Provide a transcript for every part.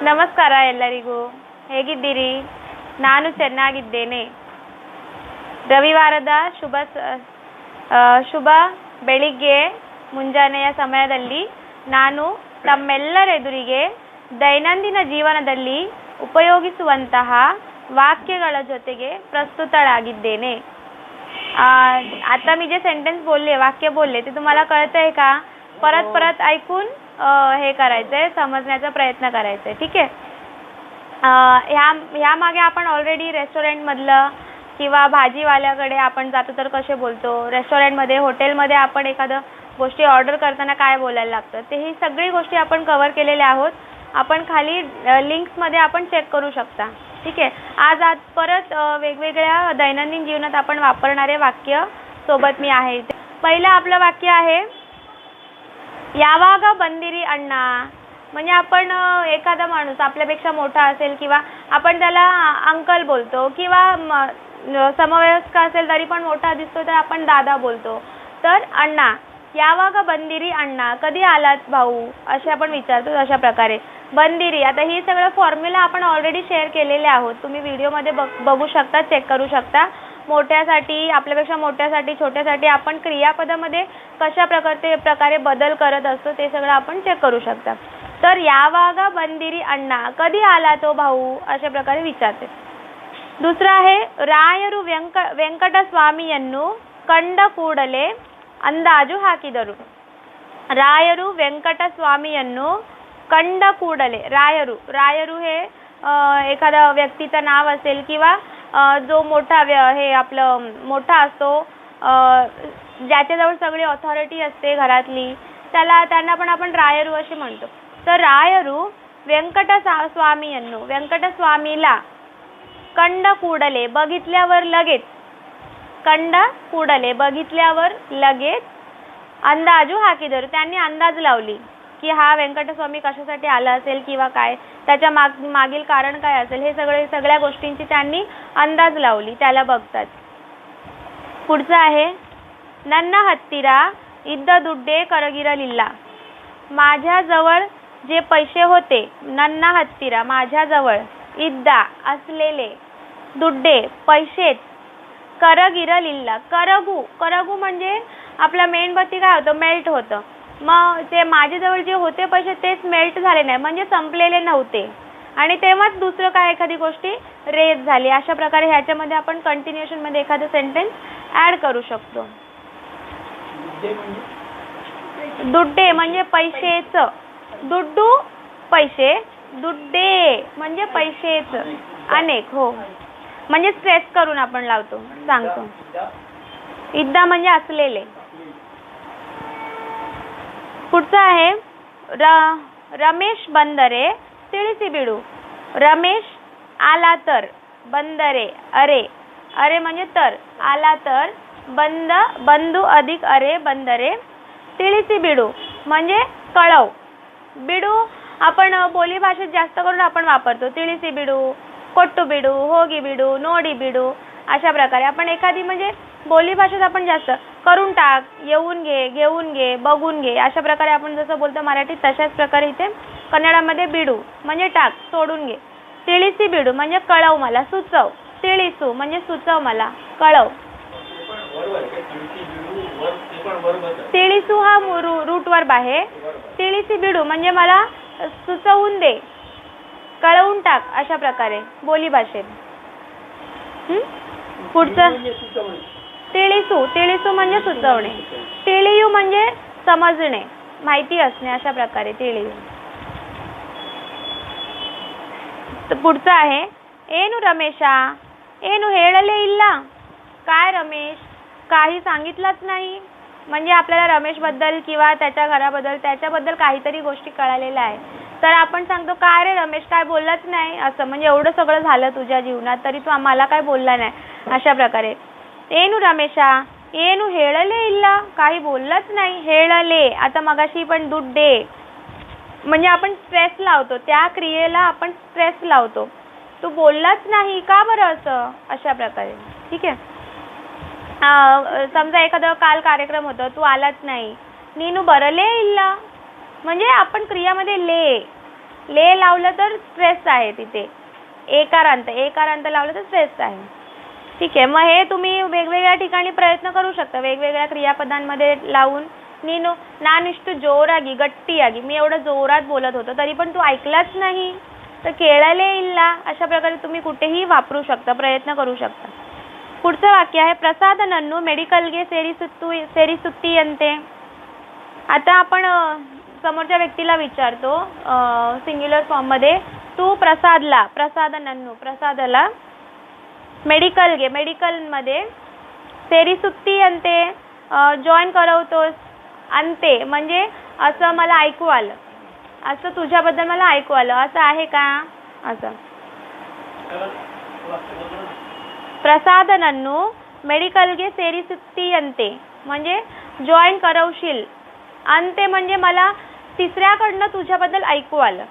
ನಮಸ್ಕಾರ ಎಲ್ಲರಿಗೂ. ಹೇಗಿದ್ದೀರಿ? ನಾನು ಚೆನ್ನಾಗಿದ್ದೇನೆ. ರವಿವಾರದ ಶುಭ ಬೆಳಿಗ್ಗೆ ಮುಂಜಾನೆಯ ಸಮಯದಲ್ಲಿ ನಾನು ತಮ್ಮೆಲ್ಲರೆದುರಿಗೆ ದೈನಂದಿನ ಜೀವನದಲ್ಲಿ ಉಪಯೋಗಿಸುವಂತಹ वाक्यಗಳ ಜೊತೆಗೆ प्रस्तुतಳಾಗಿದ್ದೇನೆ. आता मी जे सेंटेन्स बोलले, वाक्य बोलले ते तुम्हाला कळतंय का? परत परत ऐकून हे करायचंय, समजण्याचा प्रयत्न करायचा आहे. ठीक आहे. ह्या मागे आपण ऑलरेडी रेस्टॉरंट मधलं किंवा भाजीवाल्याकडे आपण जातो तर कसे बोलतो, रेस्टॉरंटमध्ये हॉटेलमध्ये आपण एखादं गोष्टी ऑर्डर करताना काय बोलायला लागतं, ते ही सगळी गोष्टी आपण कव्हर केलेल्या आहोत. आपण खाली लिंक्समध्ये आपण चेक करू शकता. ठीक आहे. आज परत वेगवेगळ्या दैनंदिन जीवनात आपण वापरणारे वाक्य सोबत मी आहे. पहिलं आपलं वाक्य आहे यावाग बंदिरी अण्णा. म्हणजे आपण एखादा माणूस आपल्यापेक्षा मोठा असेल किंवा आपण त्याला अंकल बोलतो किंवा समवयस्क असेल तरी पण मोठा दिसतो तर आपण दादा बोलतो. तर अण्णा, यावाग बंदिरी अण्णा, कधी आलात भाऊ, असे आपण विचारतो. अशा प्रकारे बंदिरी. आता ही सगळं फॉर्म्युला आपण ऑलरेडी शेअर केलेले आहोत. तुम्ही व्हिडिओमध्ये बघू शकता, चेक करू शकता. मोठ्यासाठी, आपल्यापेक्षा मोठ्यासाठी, छोट्यासाठी आपण क्रियापदामध्ये कशा प्रकारे बदल करत असतो ते सगळं आपण चेक करू शकता. तर यावाग बंदिरी अण्णा, कधी आला तो भाऊ, अशा प्रकारे विचारते. दुसरं आहे ರಾಯರು ವೆಂಕಟಸ್ವಾಮಿಯನ್ನು ಕಂಡ ಕೂಡಲೇ ಅಂದಾಜು ಹಾಕಿದರು. ರಾಯರು ವೆಂಕಟस्वामिಯನ್ನು कंड ಕೂಡಲೇ. रायरू हे एखादा व्यक्तीचं नाव असेल किंवा जो मोठा हे आपलं मोठा असतो, ज्याच्याजवळ सगळी ऑथॉरिटी असते घरातली, त्यांना पण आपण रायरू असे म्हणतो. तर रायरू ವೆಂಕಟಸ್ವಾಮಿಯನ್ನು, ವೆಂಕಟस्वामीला कंड ಕೂಡಲೇ, बघितल्यावर लगेच, कंड ಕೂಡಲೇ, बघितल्यावर लगेच, अंदाजू हाकिदरू, त्यांनी अंदाज लावली की हा व्यंकटस्वामी कशासाठी आला असेल किंवा काय, त्याच्या मागील कारण काय असेल, हे सगळ्या गोष्टींची त्यांनी अंदाज लावली त्याला बघतात. पुढचं आहे ನನ್ನ ಹತ್ತಿರ ಇದ್ದ ದುಡ್ಡೇ ಕರಗಿರಲಿಲ್ಲ. माझ्याजवळ जे पैसे होते, ನನ್ನ ಹತ್ತಿರ माझ्याजवळ, ಇದ್ದ असलेले, दुड्डे पैसेच, करगिरलिल्ला, करगू म्हणजे आपला मेणबत्ती काय होतं, मेल्ट होतं. मग ते माझ्याजवळ जे होते पैसे तेच मेल्ट झाले नाही, म्हणजे संपलेले नव्हते, आणि तेव्हाच दुसरं काय एखादी गोष्टी रेज झाली. अशा प्रकारे ह्याच्यामध्ये आपण कंटिन्युएशन मध्ये एखादं सेंटेन्स ऍड करू शकतो. दुड्डे म्हणजे पैसेच, दुड्डू पैसे, दुड्डे म्हणजे पैसेच, अनेक. हो, म्हणजे स्ट्रेस करून आपण लावतो, सांगतो. इद्दा म्हणजे असलेले. पुढचं आहे रमेश बंदरे ತಿಳಿಸಿ बिडू. रमेश आला तर, बंदरे अरे म्हणजे तर, आला तर, बंधू अधिक अरे बंदरे, ತಿಳಿಸಿ बिडू म्हणजे कळव. बिडू आपण बोली भाषेत जास्त करून आपण वापरतो. ತಿಳಿಸಿ बिडू, ಕೊಟ್ಟು बिडू, ಹೋಗಿ बिडू, ನೋಡಿ बिडू, अशा प्रकारे आपण एखादी म्हणजे बोली भाषेत आपण जास्त करून टाक, येऊन घे, घेऊन घे, बघून घे, अशा प्रकारे आपण जसं बोलतो मराठीत तशाच प्रकारे इथे कन्नडामध्ये बिडू म्हणजे टाक, सोडून घे. ತಿಳಿಸಿ बिडू म्हणजे कळव मला, सुचव. ತಿಳಿಸು म्हणजे सुचव मला, कळव. ತಿಳಿಸು हा रूट वर्ब आहे. ತಿಳಿಸಿ बिडू म्हणजे मला सुचवून दे, कळवून टाक, अशा प्रकारे बोली भाषेत. पुढचं ತಿಳಿಸು म्हणजे सुचवणे. ತಿಳಿಯು म्हणजे समजणे, माहिती असणे, अशा प्रकारे ತಿಳಿಯು. पुढचं आहे ಏನು रमेश, ಏನು ಹೇಳಲೇ ಇಲ್ಲ. काय रमेश, काही सांगितलंच नाही. म्हणजे आपल्याला रमेश बद्दल किंवा त्याच्या घराबद्दल, त्याच्याबद्दल काहीतरी गोष्टी कळालेल्या आहे, तर आपण सांगतो काय रे रमेश, काय बोललाच नाही, असं. म्हणजे एवढं सगळं झालं तुझ्या जीवनात तरी तू आम्हाला काय बोलला नाही, अशा प्रकारे. ಏನು रमेश, ಏನು ಹೇಳಲೇ ಇಲ್ಲ, काही बोललाच नाही. ಹೇಳಲೇ आता मगाशी पण दुड्डे म्हणजे आपण स्ट्रेस लावतो, त्या क्रियेला आपण स्ट्रेस लावतो. तू बोललाच नाही का बरं, असं, अशा प्रकारे. ठीक आहे. समजा एखादा काल कार्यक्रम होता, तू आलाच नाही. ನೀನು ಬರಲೇ ಇಲ್ಲ म्हणजे आपण क्रियामध्ये ले ले लावलं तर स्ट्रेस आहे तिथे. एकारांत लावलं तर स्ट्रेस आहे. ठीक आहे. मग हे तुम्ही वेगवेगळ्या ठिकाणी प्रयत्न करू शकता, वेगवेगळ्या क्रियापदांमध्ये लावून. ನೀನು ನಾನಿಷ್ಟು ಜೋರಾಗಿ ಗಟ್ಟಿಯಾಗಿ, मी एवढं जोरात बोलत होतो तरी पण तू ऐकलाच नाही, तर केळले ಇಲ್ಲ. अशा प्रकारे तुम्ही कुठेही वापरू शकता, प्रयत्न करू शकता. पुढचं वाक्य आहे, प्रसादनನ್ನು ಮೆಡಿಕಲ್ಗೆ ಸೇರಿಸುತ್ತೀಯಂತೆ. आता आपण समोरच्या व्यक्तीला विचारतो सिंग्युलर फॉर्म मध्ये, तू प्रसादनನ್ನು प्रसादला मेडिकल मध्ये ಸೇರಿಸುತ್ತೀಯಂತೆ जॉईन करवतोस. अंते म्हणजे असं मला ऐकू आलं, असं तुझ्याबद्दल मला ऐकू आलं, असं आहे का, असं. प्रसादनನ್ನು मेडिकलಗೆ ಸೇರಿಸುತ್ತೀಯಂತೆ म्हणजे जॉईन करवशील. अंते म्हणजे मला तिसऱ्याकडनं तुझ्याबद्दल ऐकू आलं.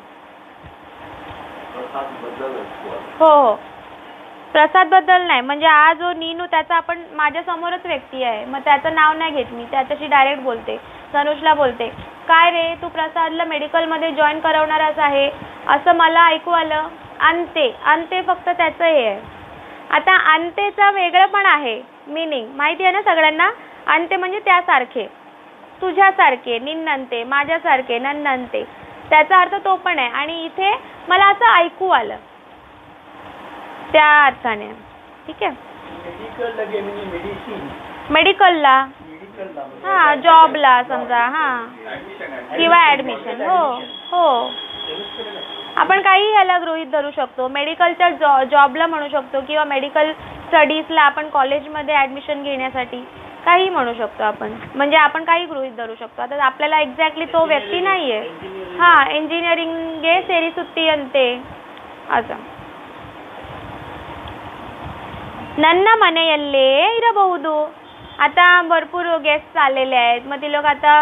हो हो, प्रसाद बद्दल नाही. म्हणजे हा जो नीनू त्याचा आपण माझ्या समोरच व्यक्ती आहे, मग त्याचं नाव नाही घेत मी, त्याच्याशी डायरेक्ट बोलते. तनुषला बोलते, काय रे तू प्रसादला मेडिकलमध्ये जॉईन करवणारच आहे असं मला ऐकू आलं. अंते फक्त त्याचं हे आहे. आता अंतेचा वेगळं पण आहे मीनिंग, माहिती आहे ना सगळ्यांना. अंते म्हणजे त्यासारखे, तुझ्यासारखे, निन्नंते माझ्यासारखे, नन्नंते, त्याचा अर्थ तो पण आहे. आणि इथे मला असं ऐकू आलं त्या अर्थाने. ठीक आहे. मेडिकलला हा, जॉबला समजा, हा, किंवा ऍडमिशन. हो हो, आपण काही याला गृहीत धरू शकतो. मेडिकलच्या जॉबला म्हणू शकतो, किंवा मेडिकल स्टडीजला आपण कॉलेजमध्ये ऍडमिशन घेण्यासाठी काही म्हणू शकतो आपण. म्हणजे आपण काही गृहीत धरू शकतो. आता आपल्याला एक्झॅक्टली तो व्यक्ती नाहीये. हा, इंजिनिअरिंगಗೆ ಸೇರಿಸುತ್ತೀಯಂತೆ असं. ನನ್ನ ಮನೆಯಲ್ಲೇ ಇರಬಹುದು. आता भरपूर गेस्ट आलेले आहेत, मग ते लोक आता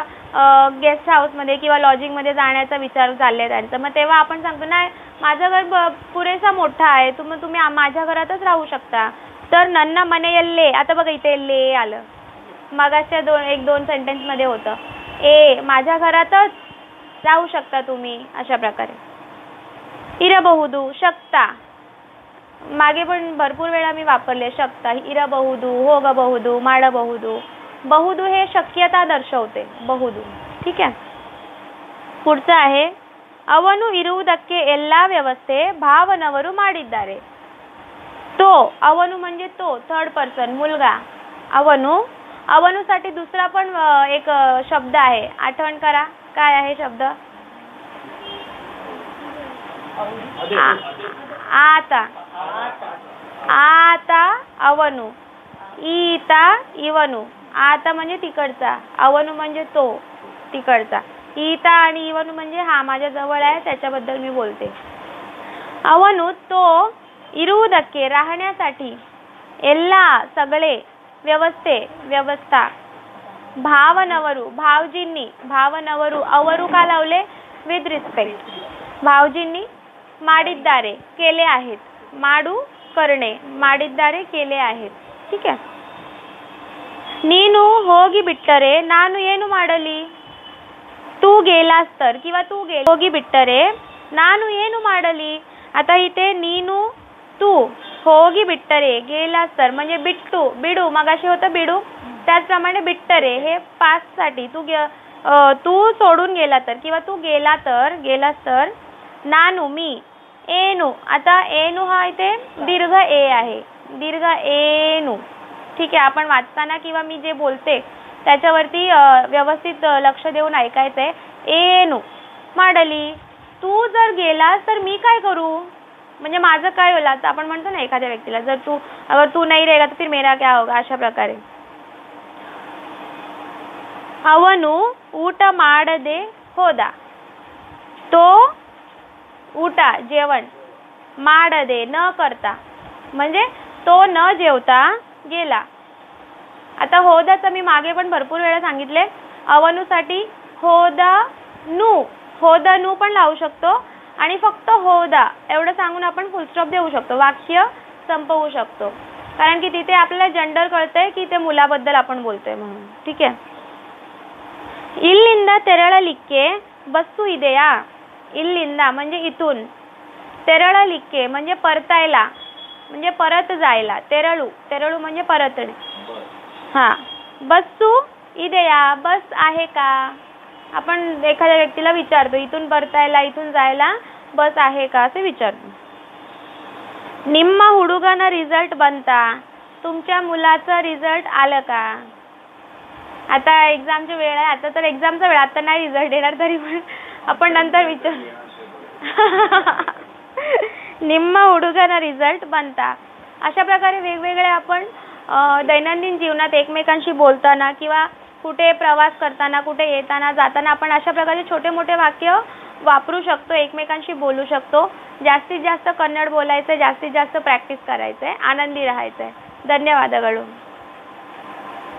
गेस्ट हाऊसमध्ये किंवा लॉजिंगमध्ये जाण्याचा विचार चालले त्यांचं. मग तेव्हा आपण सांगतो नाही, माझं घर पुरेसा मोठा आहे, तुम्ही माझ्या घरातच राहू शकता. तर ನನ್ನ ಮನೆಯಲ್ಲೇ, आता बघा इथे ले आलं, मगाच्या 1-2 सेंटेन्समध्ये होतं माझ्या घरातच राहू शकता तुम्ही, अशा प्रकारे. ಇರಬಹುದು, शकता, मागे पण भरपूर वेळा मी वापरले शकता. ಇರಬಹುದು, ಹೋಗಬಹುದು, ಮಾಡಬಹುದು. ಬಹುದು हे शक्यता दर्शवते, ಬಹುದು. ठीक आहे. पुढचं आहे, ಅವನು ಇರುವುದಕ್ಕೆ ಎಲ್ಲಾ ವ್ಯವಸ್ಥೆ ಭಾವನವರು ಮಾಡಿದ್ದಾರೆ. तो, ಅವನು म्हणजे तो, थर्ड पर्सन, मुलगा. ಅವನುसाठी दुसरा पण एक शब्द आहे, आठवण करा काय आहे शब्द. आता ಅವನು, ಈತ ಇವನು. आता म्हणजे तिकडचा, ಅವನು म्हणजे तो, तिकडचा. ಈತ आणि ಇವನು म्हणजे हा माझ्या जवळ आहे, त्याच्याबद्दल मी बोलते. ಅವನು तो ಇರುವುದಕ್ಕೆ राहण्यासाठी, ಎಲ್ಲ सगळे, व्यवस्था, भावनವರು भावजींनी, भावनವರು ಅವರು का लावले विथ रिस्पेक्ट. भावजींनी ಮಾಡಿದ್ದಾರೆ केले आहेत, ಮಾಡು करणे, ಮಾಡಿದ್ದಾರೆ केले आहेत. ठीक आहे. ನೀನು ಹೋಗಿ ಬಿಟ್ಟರೆ ನಾನು ಏನು ಮಾಡಲಿ. तू गेलास तर, किंवा तू ಹೋಗಿ ಬಿಟ್ಟರೆ ನಾನು ಏನು ಮಾಡಲಿ. आता इथे ನೀನು, तू, ಹೋಗಿ ಬಿಟ್ಟರೆ, गेलास तर म्हणजे बिडू, मगाशी होतं बिडू, त्याचप्रमाणे बिट्टरे हे पास्ट साठी. तू सोडून गेला तर, किंवा तू गेलास तर. ನಾನು, मी. ಏನು, आता ಏನು हा इथे दीर्घ ए आहे, दीर्घ एनु. ठीक आहे. आपण वाचताना किंवा मी जे बोलते त्याच्यावरती व्यवस्थित लक्ष देऊन ऐकायचंय. एनु ಮಾಡಲಿ. तू जर गेलास तर मी काय करू, म्हणजे माझं काय होईल. आता आपण म्हणतो ना एखाद्या व्यक्तीला, जर अगर तू नहीं रहेगा तो फिर मेरा क्या होगा, अशा प्रकारे. ಅವನು ಊಟ ಮಾಡದೆ ಹೋದ. तो ಊಟ, जेवण, ಮಾಡದೆ न करता म्हणजे तो न जेवता गेला. आता होदाचं मी मागे पण भरपूर वेळा सांगितले. ಅವನುसाठी होदनु पण लावू शकतो, आणि फक्त होदा एवढं सांगून आपण फुल स्टॉप देऊ शकतो, वाक्य संपवू शकतो. कारण की तिथे आपल्याला जेंडर कळतंय की ते मुलाबद्दल आपण बोलतोय म्हणून. ठीक आहे. ಇಲ್ಲಿಂದ ತೆರಳಲಿಕ್ಕೆ ಬಸ್ಸು ಇದೆಯಾ. इल्लिंद म्हणजे इथून. तेरळलिके म्हणजे परतायला, म्हणजे परत जायला. तेरळू म्हणजे परतणे. हा. बस्सू इदेया, बस आहे का? आपण एखाद्या व्यक्तीला विचारतो, इथून परतायला, इथून जायला बस आहे का असे विचारतो. निम्म हुडुगन रिझल्ट बनता, तुमच्या मुलाचं रिझल्ट आलं का? आता एक्झामची वेळ आहे, आता तर एक्झामचा वेळ, आता नाही रिझल्ट येणार, तरी पण आपण नंतर विचार. निम्म हुडुगन रिझल्ट बनता. अशा प्रकारे वेगवेगळे आपण दैनंदिन जीवनात एकमेकांशी बोलताना किंवा कुठे प्रवास करताना, कुठे येताना जाताना आपण अशा प्रकारचे छोटे मोठे वाक्य वापरू शकतो, एकमेकांशी बोलू शकतो. जास्तीत जास्त कन्नड बोलायचं, जास्तीत जास्त प्रॅक्टिस करायचं आहे, आनंदी राहायचं आहे. धन्यवादಗಳು.